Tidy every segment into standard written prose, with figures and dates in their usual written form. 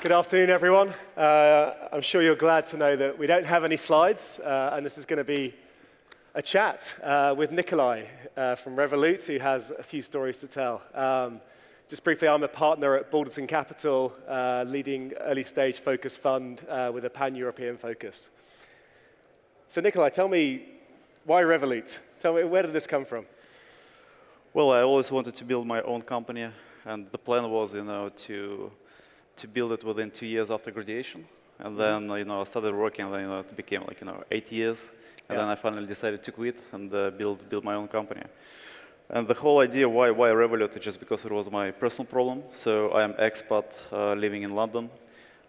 Good afternoon, everyone. I'm sure you're glad to know that we don't have any slides, and this is going to be a chat with Nikolai from Revolut, who has a few stories to tell. Just briefly, I'm a partner at Balderton Capital, leading early-stage focus fund with a pan-European focus. So, Nikolai, tell me, why Revolut? Tell me, where did this come from? Well, I always wanted to build my own company, and the plan was, to build it within 2 years after graduation. And then, I started working, and then, it became 8 years. And then I finally decided to quit and build my own company. And the whole idea why Revolut is just because it was my personal problem. So I am expat living in London.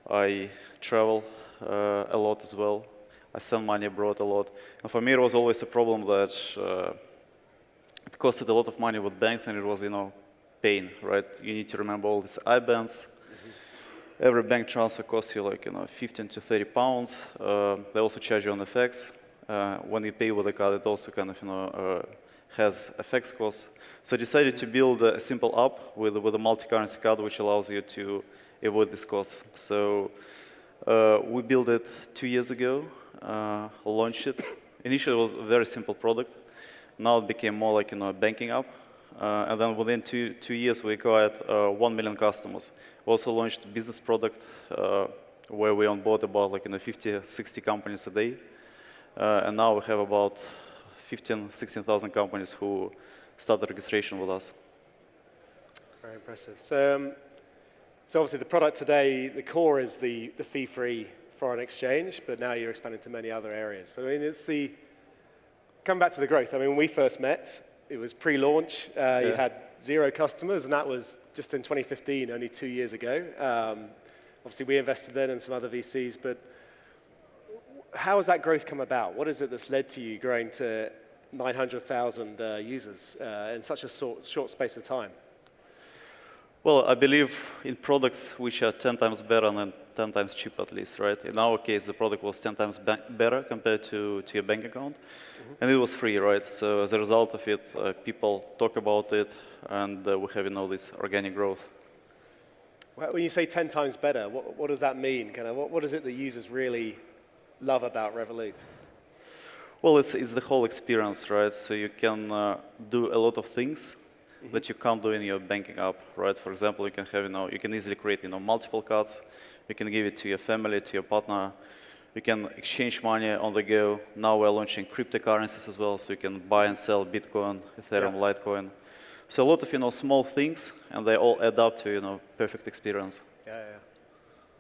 I travel a lot as well. I send money abroad a lot. And for me, it was always a problem that it costed a lot of money with banks, and it was, pain, right? You need to remember all these IBANs. Every bank transfer costs you 15 to 30 pounds. They also charge you on FX. When you pay with a card, it also kind of has FX costs. So I decided to build a simple app with a multi-currency card, which allows you to avoid these costs. So we built it 2 years ago, launched it. Initially, it was a very simple product. Now it became more like a banking app. And then within two years, we acquired 1 million customers. We also launched a business product where we onboard about 50, 60 companies a day. And now we have about 15, 16,000 companies who start the registration with us. Very impressive. So obviously the product today, the core is the fee-free foreign exchange, but now you're expanding to many other areas. But I mean, come back to the growth. I mean, when we first met, it was pre-launch. You had 0 customers, and that was just in 2015, only 2 years ago. Obviously, we invested then and some other VCs, but how has that growth come about? What is it that's led to you growing to 900,000 users in such a short space of time? Well, I believe in products which are 10 times better and 10 times cheaper at least, right? In our case, the product was 10 times better compared to your bank account. And it was free, right? So as a result of it, people talk about it, and we have, this organic growth. Well, when you say 10 times better, what does that mean? What is it that users really love about Revolut? Well, it's the whole experience, right? So you can do a lot of things that you can't do in your banking app, right? For example, you can have, you can easily create, multiple cards. You can give it to your family, to your partner. You can exchange money on the go. Now we're launching cryptocurrencies as well, so you can buy and sell Bitcoin, Ethereum, Litecoin. So a lot of, small things, and they all add up to, perfect experience. Yeah.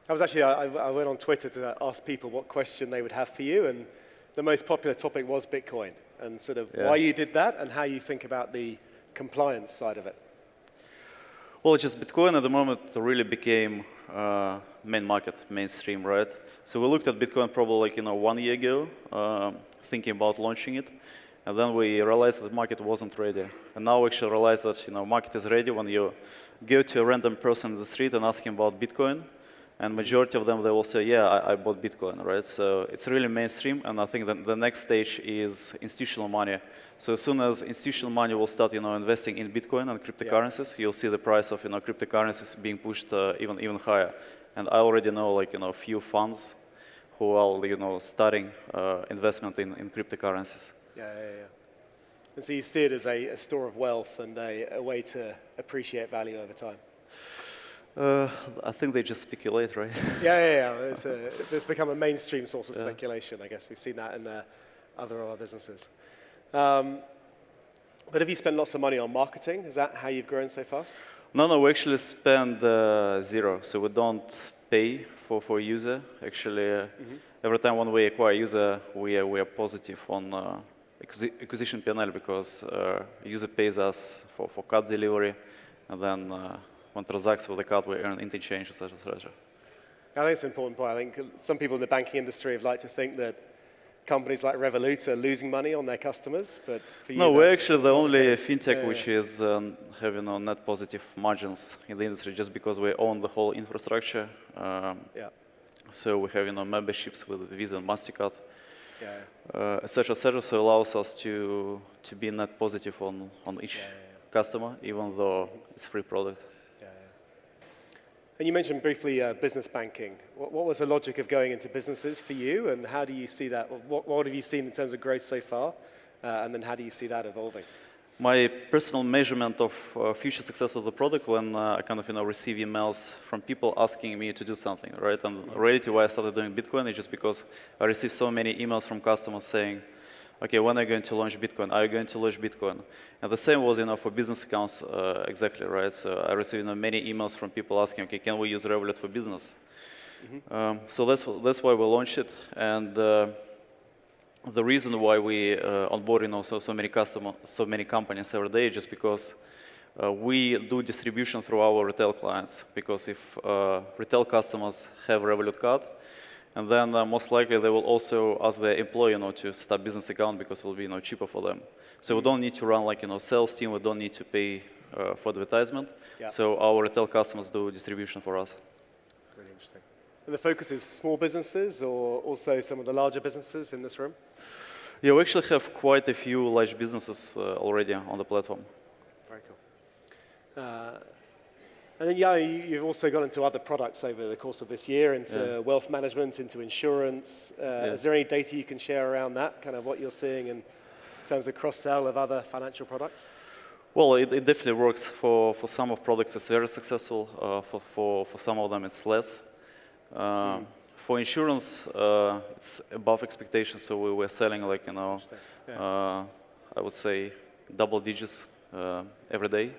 I was actually, I went on Twitter to ask people what question they would have for you, and the most popular topic was Bitcoin, and sort of why you did that and how you think about the compliance side of it. Well, just Bitcoin at the moment really became main market, mainstream, right? So we looked at Bitcoin probably 1 year ago, thinking about launching it, and then we realized that the market wasn't ready. And now we actually realize that market is ready when you go to a random person in the street and ask him about Bitcoin, and majority of them, they will say, yeah, I bought Bitcoin, right? So it's really mainstream, and I think that the next stage is institutional money. So as soon as institutional money will start, investing in Bitcoin and cryptocurrencies, you'll see the price of, cryptocurrencies being pushed even higher. And I already know, a few funds who are, starting investment in cryptocurrencies. Yeah. And so you see it as a store of wealth and a way to appreciate value over time. I think they just speculate, right? Yeah. It's become a mainstream source of speculation, I guess. We've seen that in other of our businesses. But have you spent lots of money on marketing? Is that how you've grown so fast? No, we actually spend 0. So we don't pay for a user. Actually, every time when we acquire a user, we are positive on acquisition P&L because user pays us for card delivery, and then when transacts with the card, we earn interchange, etc. I think it's an important point. I think some people in the banking industry have liked to think that companies like Revolut are losing money on their customers, but for you, we're actually the only fintech which is having net positive margins in the industry, just because we own the whole infrastructure. So we have memberships with Visa and MasterCard, etc. So it allows us to be net positive on each customer, even though it's free product. And you mentioned briefly business banking. What was the logic of going into businesses for you, and how do you see that? What have you seen in terms of growth so far, and then how do you see that evolving? My personal measurement of future success of the product when I kind of receive emails from people asking me to do something, right? And the reality why I started doing Bitcoin is just because I received so many emails from customers saying, okay, when are you going to launch Bitcoin? Are you going to launch Bitcoin? And the same was, for business accounts exactly, right? So I received many emails from people asking, okay, can we use Revolut for business? So that's why we launched it. And the reason why we onboard so many customers, so many companies every day, is just because we do distribution through our retail clients. Because if retail customers have Revolut card, and then most likely they will also ask their employee to start business account because it will be cheaper for them. So we don't need to run sales team. We don't need to pay for advertisement. Yeah. So our retail customers do distribution for us. Really interesting. And the focus is small businesses or also some of the larger businesses in this room? Yeah, we actually have quite a few large businesses already on the platform. Very cool. And then, you've also gone into other products over the course of this year, into wealth management, into insurance. Is there any data you can share around that, kind of what you're seeing in terms of cross-sell of other financial products? Well, it definitely works. For some of products, it's very successful. For some of them, it's less. For insurance, it's above expectations. So we were selling I would say double digits every day.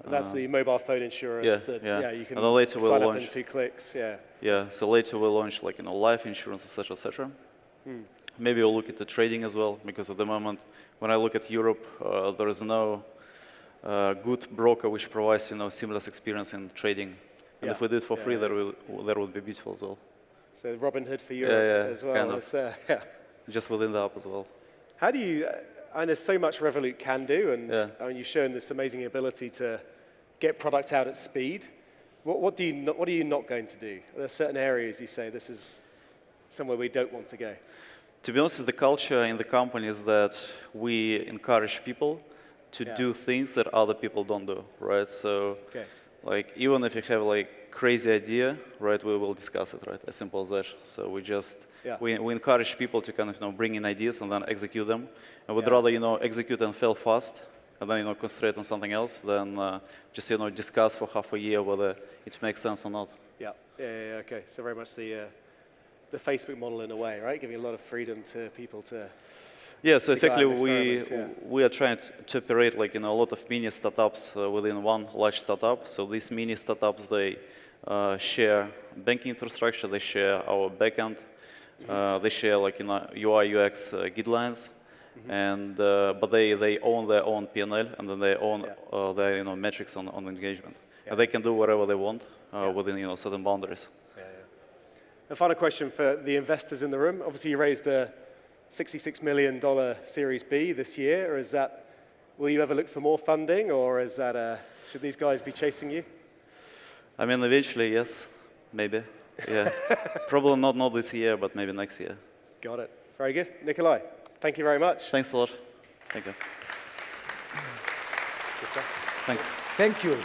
And that's the mobile phone insurance. You can and then later we'll sign up launch in 2 clicks. Yeah. Yeah. So later we'll launch life insurance, etc., etc. Maybe we'll look at the trading as well, because at the moment, when I look at Europe, there is no good broker which provides seamless experience in trading. And if we do it for free, that would be beautiful as well. So Robinhood for Europe as well. Kind of. Just within the app as well. How do you? And there's so much Revolut can do, and you've shown this amazing ability to get product out at speed. What are you not going to do? Are there certain areas you say this is somewhere we don't want to go? To be honest, the culture in the company is that we encourage people to do things that other people don't do, right? So, even if you have crazy idea, right, we will discuss it, right? As simple as that. So we just we encourage people to kind of bring in ideas and then execute them. And we'd rather execute and fail fast, and then concentrate on something else than just discuss for half a year whether it makes sense or not. Okay. So very much the Facebook model in a way, right? Giving a lot of freedom to people to. Yeah, so effectively we are trying to operate a lot of mini startups within one large startup. So these mini startups, they share banking infrastructure, they share our backend, they share UI UX guidelines, and but they own their own P&L, and then they own their metrics on engagement, and they can do whatever they want within certain boundaries. A final question for the investors in the room. Obviously, you raised a $66 million Series B this year, or will you ever look for more funding, or should these guys be chasing you? I mean, eventually, yes, maybe, yeah. Probably not this year, but maybe next year. Got it. Very good. Nikolai, thank you very much. Thanks a lot. Thank you. Good stuff. Thanks. Thank you.